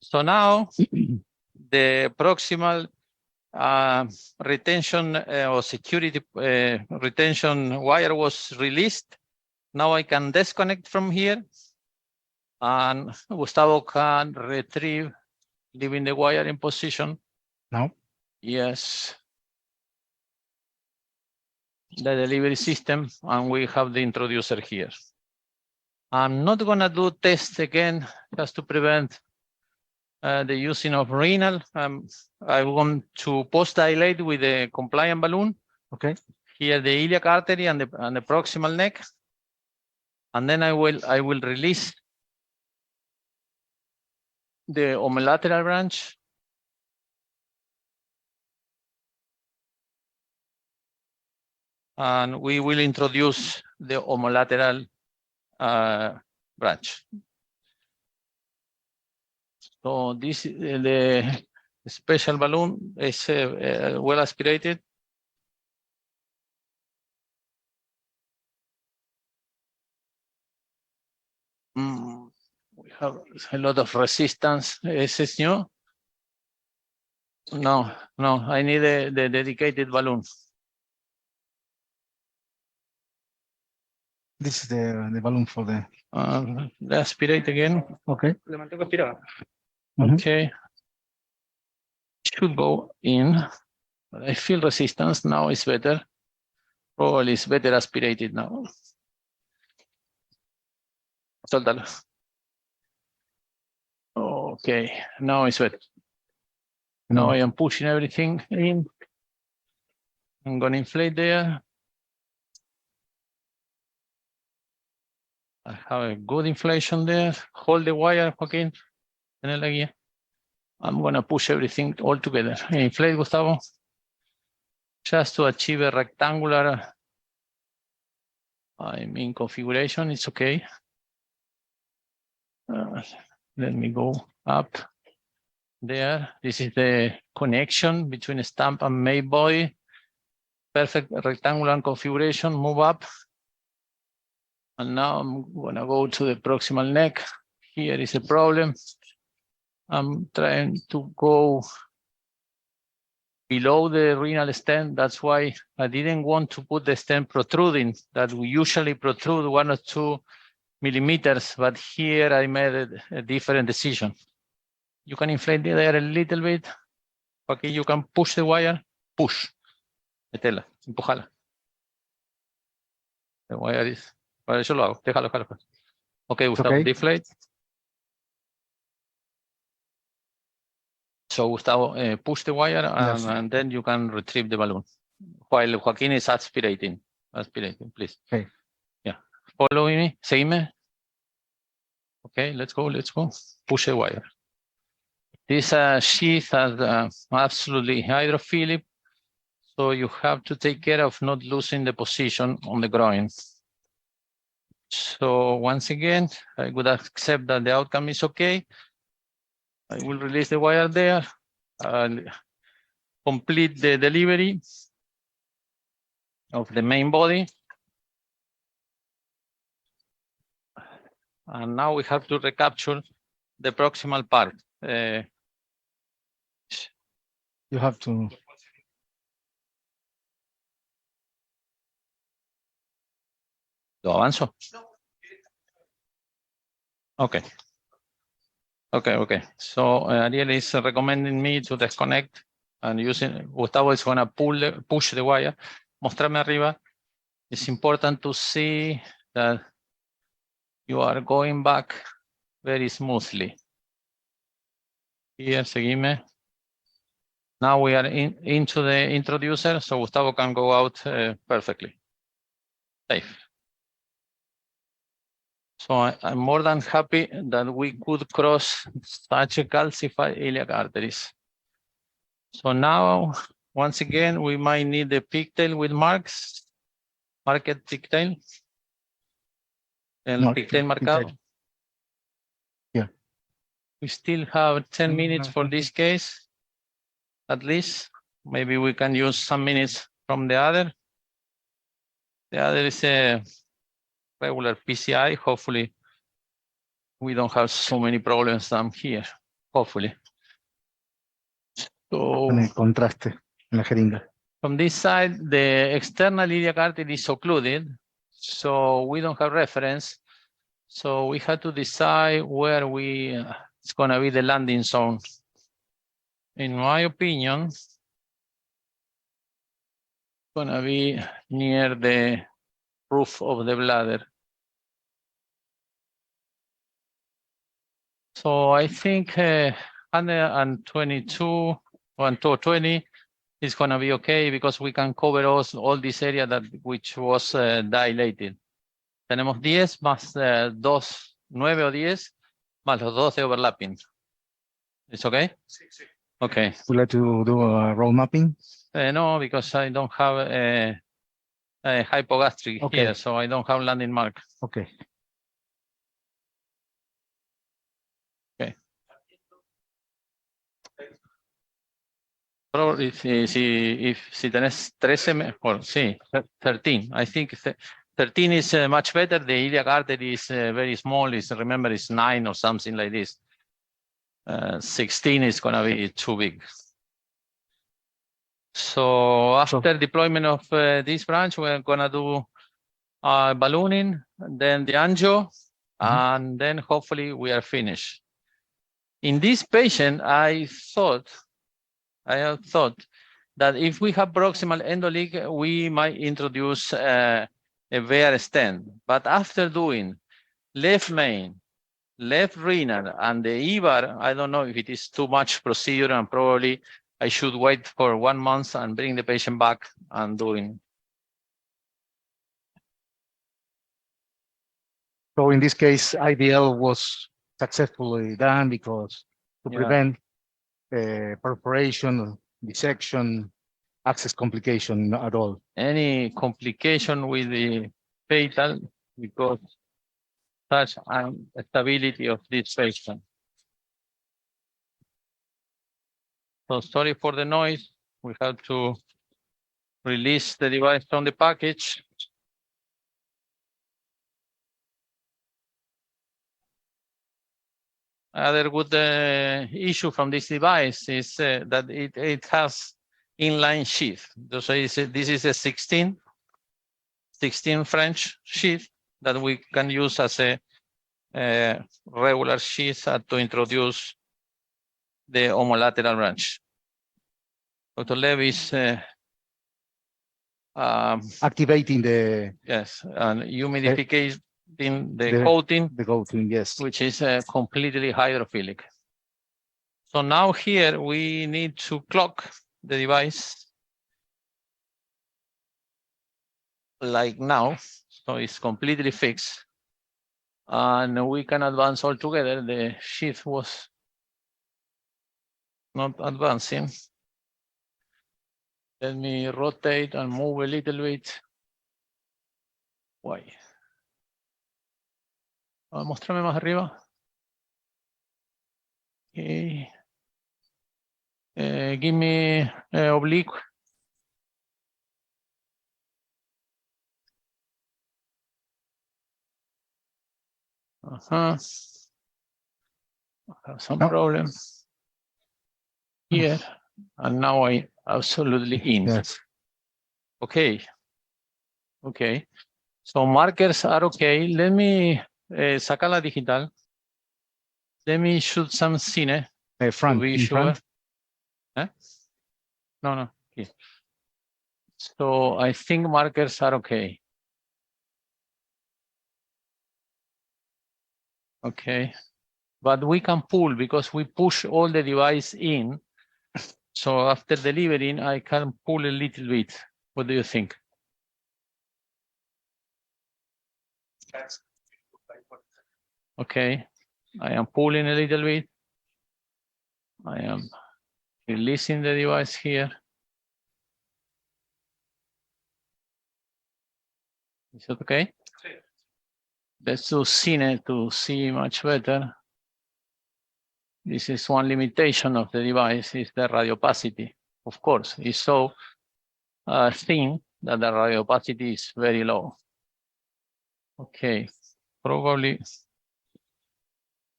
So now the proximal retention or security retention wire was released. Now I can disconnect from here, and Gustavo can retrieve, leaving the wire in position. No. Yes. The delivery system, and we have the introducer here. I'm not gonna do tests again, just to prevent the using of renal. I want to post-dilate with a compliant balloon. Okay. Here, the iliac artery and the proximal neck. And then I will release the homolateral branch. And we will introduce the homolateral branch. So this the special balloon is well aspirated. We have a lot of resistance. Is this new? No, I need the dedicated balloon. This is the balloon for the. Aspirate again. Okay. Okay. Should go in. But I feel resistance. Now it's better. Probably it's better aspirated now. Suéltalo. Okay, now it's better. Now I am pushing everything in. I'm going to inflate there. I have a good inflation there. Hold the wire, Joaquin. I'm going to push everything all together. Inflate, Gustavo. Just to achieve a rectangular configuration. It's okay. Let me go up there. This is the connection between the stump and main body. Perfect rectangular configuration. Move up. And now I'm going to go to the proximal neck. Here is a problem. I'm trying to go below the renal stent. That's why I didn't want to put the stent protruding, that we usually protrude 1 or 2 millimeters, but here I made a different decision. You can inflate there a little bit. Okay, you can push the wire. Push. Metela, empujala. The wire is. Para eso lo hago. Déjalo. Okay, Gustavo, okay. Deflate. So Gustavo, push the wire and then you can retrieve the balloon while Joaquin is aspirating. Aspirating, please. Okay. Yeah. Follow me, seguime. Okay, let's go. Push the wire. This sheath is absolutely hydrophilic, so you have to take care of not losing the position on the groin. So once again, I would accept that the outcome is okay. I will release the wire there and complete the delivery of the main body. And now we have to recapture the proximal part. You have to. ¿Lo avanzo? Okay. So Ariel is recommending me to disconnect and using Gustavo is gonna push the wire. Mostrarme arriba. It's important to see that you are going back very smoothly. Here, seguime. Now we are into the introducer, so Gustavo can go out perfectly. Safe. So I'm more than happy that we could cross such a calcified iliac arteries. So now, once again, we might need the pigtail with marks, marked pigtail. El pigtail marcado. Yeah. We still have 10 minutes for this case, at least. Maybe we can use some minutes from the other. The other is a regular PCI. Hopefully, we don't have so many problems down here. Hopefully. So, Con el contraste en la jeringa. From this side, the external iliac artery is occluded, so we don't have reference. So we had to decide where it's going to be the landing zone. In my opinion, it's going to be near the roof of the bladder. So I think 122, 120 is going to be okay because we can cover all this area which was dilated. Tenemos 10 más 2, 9 o 10 más los 2 de overlapping. It's okay? Sí. Okay. Would you like to do a roll mapping? No, because I don't have a hypogastric here, so I don't have landing mark. Okay. Probably si tenés 13 mejor, sí, 13. I think 13 is much better. The iliac artery is very small. Remember, it's 9 or something like this. 16 is going to be too big. So after deployment of this branch, we're going to do ballooning, then the angio, and then hopefully we are finished. In this patient, I have thought that if we have proximal endoleak, we might introduce a EVAR stent. But after doing left main, left renal, and the EVAR, I don't know if it is too much procedure, and probably I should wait for 1 month and bring the patient back and doing. So in this case, IVL was successfully done because to prevent perforation, dissection, access complication at all. Any complication with the fatal because such instability of this patient. So sorry for the noise. We have to release the device from the package. Another good issue from this device is that it has inline sheath. So this is a 16 French sheath that we can use as a regular sheath to introduce the homolateral branch. Dr. Lev is activating the and humidification. The coating, yes, which is completely hydrophilic. So now here we need to clock the device like now. So it's completely fixed. And we can advance all together. The sheath was not advancing. Let me rotate and move a little bit. Why? Mostrame más arriba. Okay. Give me oblique. Have some problem here, and now I absolutely in. Yes. Okay. Okay. So markers are okay. Let me sacar la digital. Let me shoot some cine Front, to be in sure. front. No. Okay. So I think markers are okay. Okay. But we can pull because we push all the device in. So after delivering, I can pull a little bit. What do you think? Okay. I am pulling a little bit. I am releasing the device here. Is it okay? Let's do cine to see much better. This is one limitation of the device, is the radio opacity. Of course, it's so thin that the radio opacity is very low. Okay, probably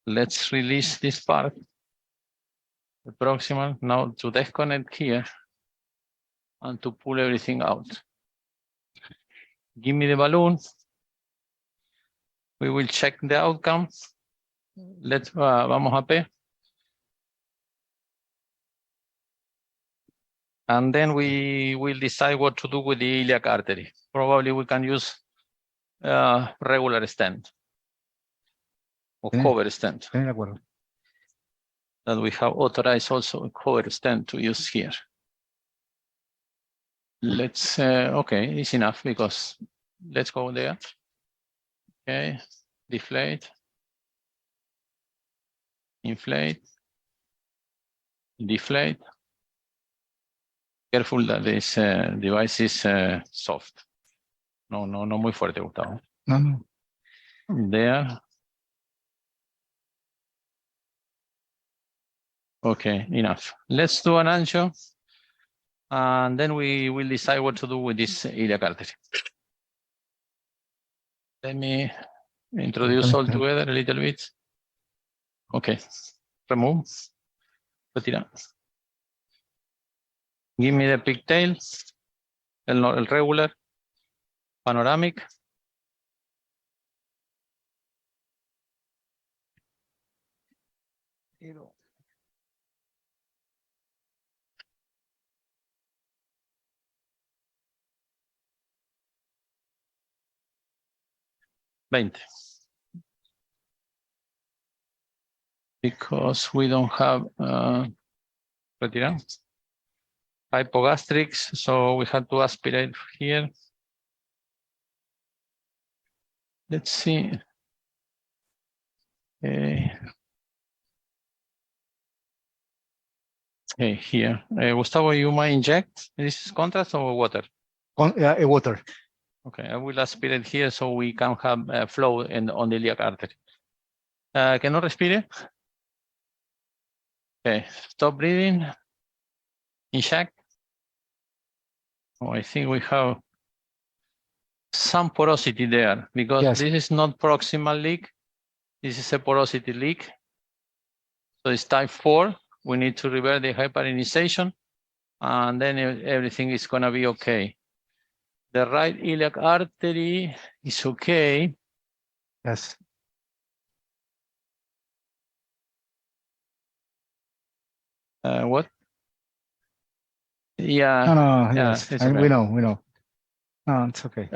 let's release this part. The proximal now to disconnect here and to pull everything out. Give me the balloon. We will check the outcome. Let's vamos a P. And then we will decide what to do with the iliac artery. Probably we can use regular stent or cover stent. That we have authorized also a cover stent to use here. Let's, okay, it's enough because let's go there. Okay, deflate, inflate, deflate. Careful that this device is soft. No muy fuerte, Gustavo. No. There. Okay, enough. Let's do an ancho, and then we will decide what to do with this iliac artery. Let me introduce all together a little bit. Okay, remove, retira. Give me the pigtail, el regular, panoramic. Because we don't have retira. Hypogastrics, so we had to aspirate here. Let's see. Okay, here. Gustavo, you might inject. This is contrast or water? Water. Okay, I will aspirate here so we can have flow on the iliac artery. Que no respire. Okay, stop breathing. Inject. Oh, I think we have some porosity there because this is not proximal leak. This is a porosity leak. So it's type 4. We need to revert the hyperonization, and then everything is going to be okay. The right iliac artery is okay. Yes. What? Yeah. No, yes. Okay. We know. No, it's okay.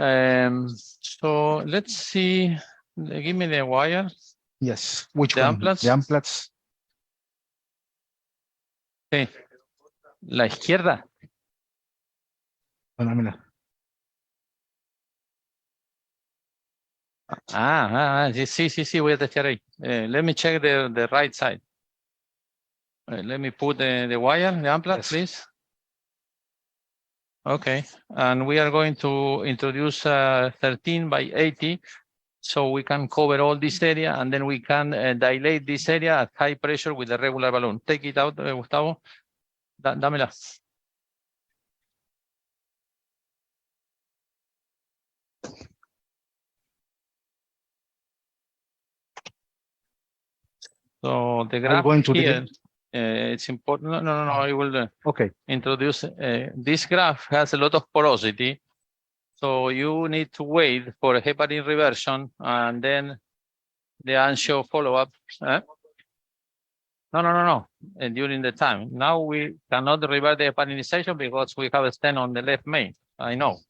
So let's see. Give me the wire. Yes. Which the one? Amplats? The Amplats. Sí. La izquierda. Bueno, mira. Sí, voy a testear ahí. Let me check the right side. Let me put the wire, the unplug, Yes. please. Okay, and we are going to introduce 13 by 80, so we can cover all this area, and then we can dilate this area at high pressure with a regular balloon. Take it out, Gustavo. Dámela. So the graph going to here, it's important. No, I will Okay. introduce. This graph has a lot of porosity. So you need to wait for a heparin reversion and then the anxio follow-up. No. And during the time. Now we cannot revert the heparinization because we have a stent on the left main. I know.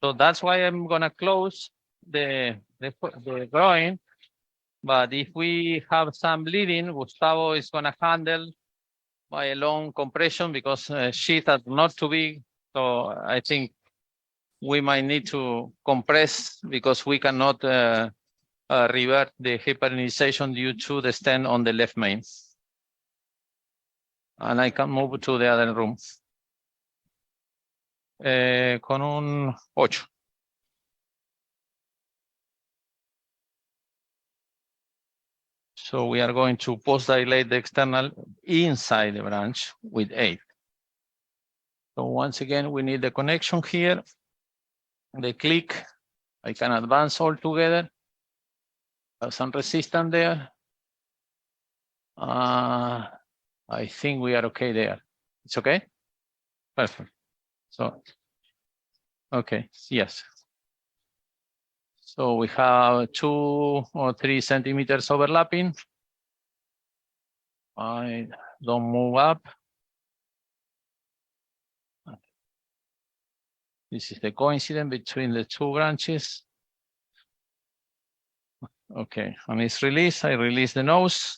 So that's why I'm gonna close the groin. But if we have some bleeding, Gustavo is gonna handle by a long compression because sheath are not too big. So I think we might need to compress because we cannot revert the heparinization due to the stent on the left main. And I can move to the other room. Con un 8. So we are going to post-dilate the external inside the branch with 8. So once again, we need the connection here. The click, I can advance all together. Have some resistance there. I think we are okay there. It's okay? Perfect. So, okay, yes. So we have 2 or 3 centimeters overlapping. I don't move up. This is the coincidence between the 2 branches. Okay, and it's released. I release the nose.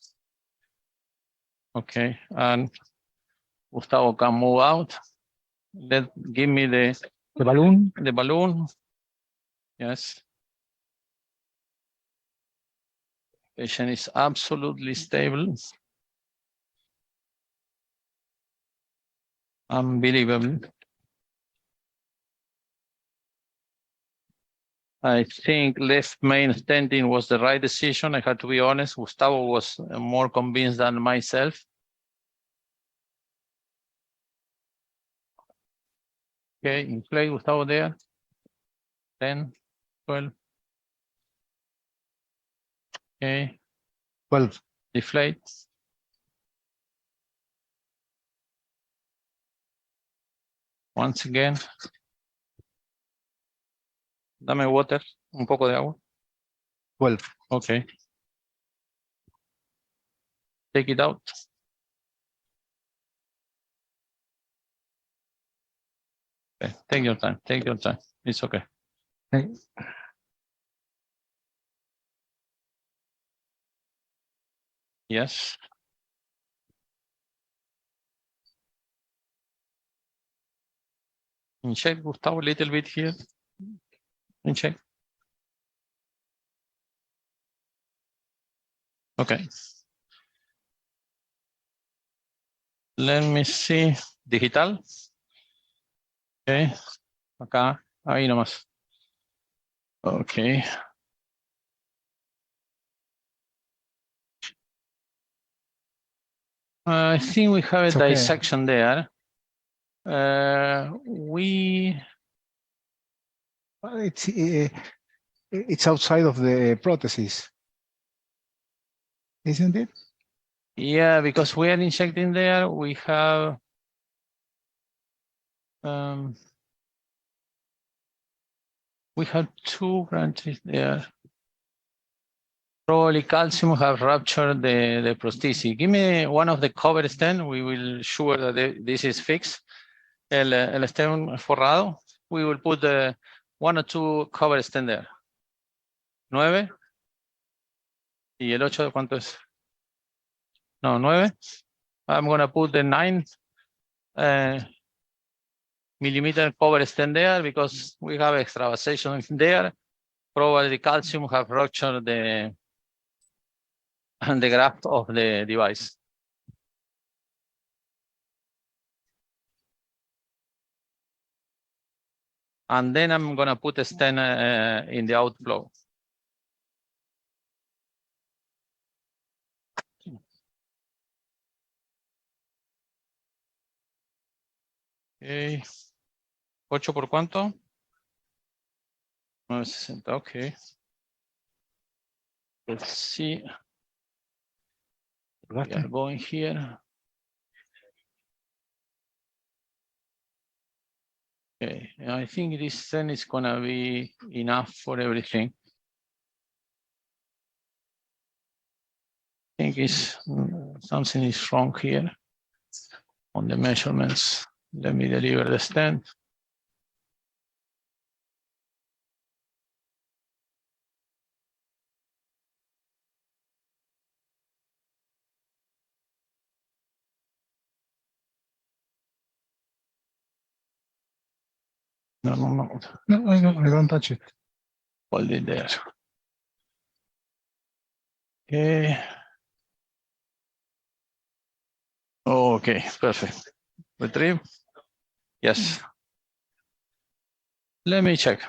Okay, and Gustavo can move out. Give me the balloon. The balloon. Yes. Patient is absolutely stable. Unbelievable. I think left main stenting was the right decision. I had to be honest. Gustavo was more convinced than myself. Okay, inflate Gustavo there. 10, 12. Okay. 12. Deflate. Once again. Dame water, un poco de agua. 12. Okay. Take it out. Okay. Take your time. Take your time. It's okay. Okay. Yes. Inject Gustavo a little bit here. Inject. Okay. Let me see. Digital. Okay. Acá. Ahí nomás. Okay. I think we have a dissection there. It's outside of the prosthesis, isn't it? Yeah, because we are injecting there. We have two branches there. Probably calcium have ruptured the prosthesis. Give me one of the cover stent. We will sure that this is fixed. El stent forrado. We will put 1 or 2 cover stent there. 9. ¿Y el 8 cuánto es? No, 9. I'm going to put the 9. millimeter cover stent there because we have extravasation there. Probably the calcium have ruptured the graft of the device. And then I'm going to put a stent in the outflow. Okay. ¿8 por cuánto? 960, okay. Let's see. We are going here. Okay, I think this stent is gonna be enough for everything. I think something is wrong here on the measurements. Let me deliver the stent. No, I don't touch it. Hold it there. Okay. Okay, perfect. Retrieve. Yes. Let me check.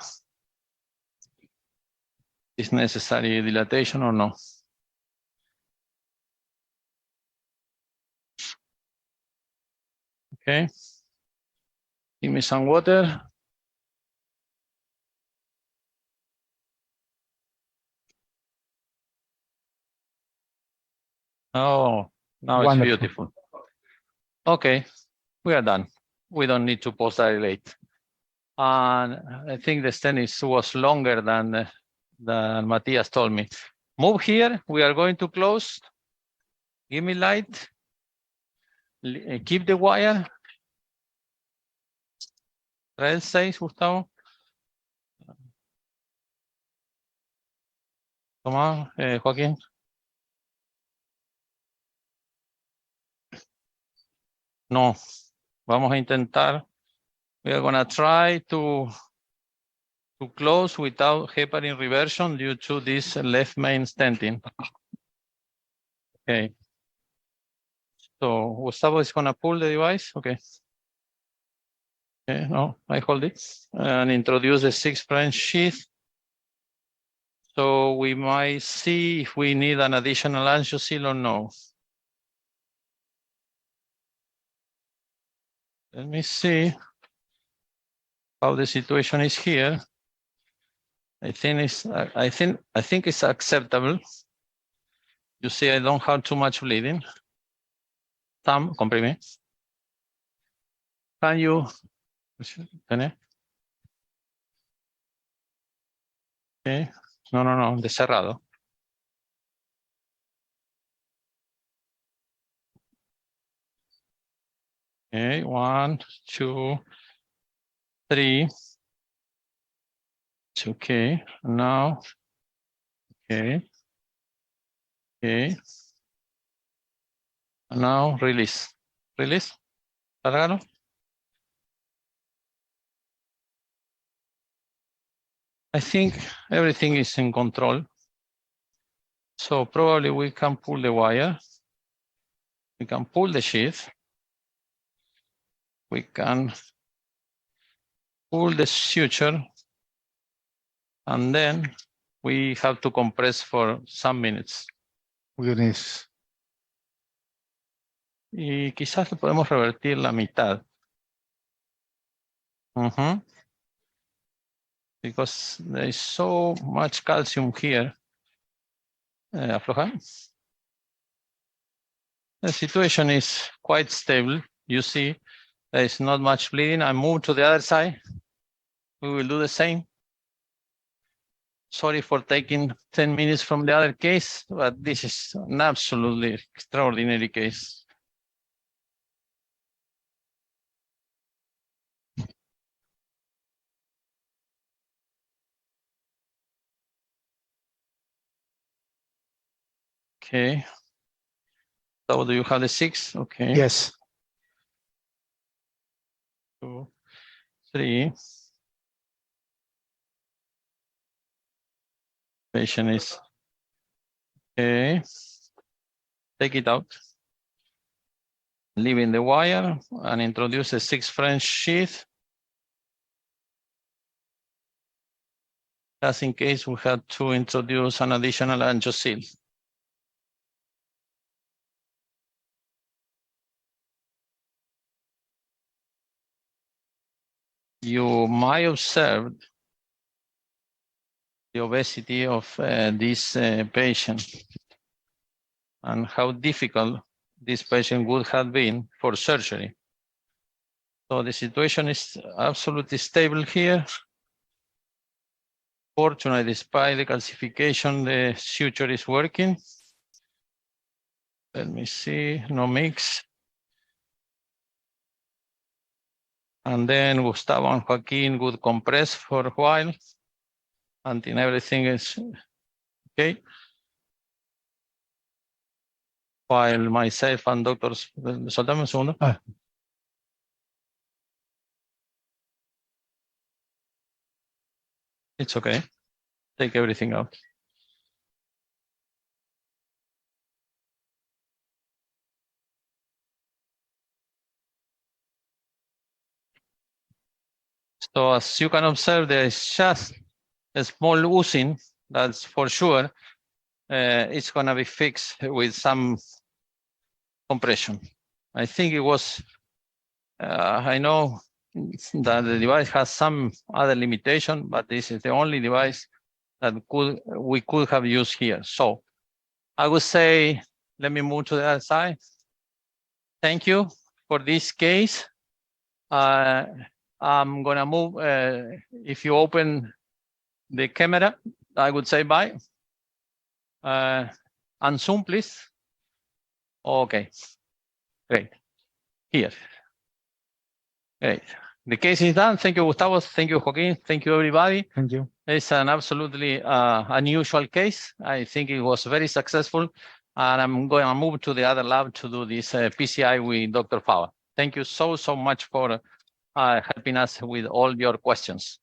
Is necessary dilatation or no? Okay. Give me some water. Oh, now it's beautiful. Okay, we are done. We don't need to post-dilate. And I think the stent was longer than Matthias told me. Move here. We are going to close. Give me light. Keep the wire. Trail 6, Gustavo. Toma, Joaquín. No, vamos a intentar. We are going to try to close without heparin reversion due to this left main stenting. Okay. So Gustavo is going to pull the device. Okay. Okay, no, I hold it and introduce the 6' sheath. So we might see if we need an additional angiosyl or no. Let me see how the situation is here. I think it's acceptable. You see, I don't have too much bleeding. Some comprime. Can you? Okay. No, de cerrado. Okay, 1, 2, 3. It's okay. Now, okay. Okay. Now release. Release. Cargalo. I think everything is in control. So probably we can pull the wire. We can pull the sheath. We can pull the suture. And then we have to compress for some minutes. Goodness. Y quizás le podemos revertir la mitad. Because there is so much calcium here. Afloja. The situation is quite stable. You see, there is not much bleeding. I move to the other side. We will do the same. Sorry for taking 10 minutes from the other case, but this is an absolutely extraordinary case. Okay. So do you have the 6? Okay. Yes. So 3. Patient is okay. Take it out. Leaving the wire and introduce a 6 French sheath. Just in case we had to introduce an additional angioseal. You might observe the obesity of this patient and how difficult this patient would have been for surgery. So the situation is absolutely stable here. Fortunately, despite the calcification, the suture is working. Let me see, no mix. And then Gustavo and Joaquin would compress for a while until everything is okay. While myself and doctors, soltame un segundo. It's okay. Take everything out. So as you can observe, there is just a small oozing. That's for sure. It's going to be fixed with some compression. I think it was, I know that the device has some other limitation, but this is the only device that we could have used here. So I would say, let me move to the other side. Thank you for this case. I'm gonna move, if you open the camera, I would say bye. And zoom, please. Okay, great. Here. Great. The case is done. Thank you, Gustavo. Thank you, Joaquin. Thank you, everybody. Thank you. It's an absolutely unusual case. I think it was very successful. And I'm going to move to the other lab to do this PCI with Dr. Fava. Thank you so much for helping us with all your questions.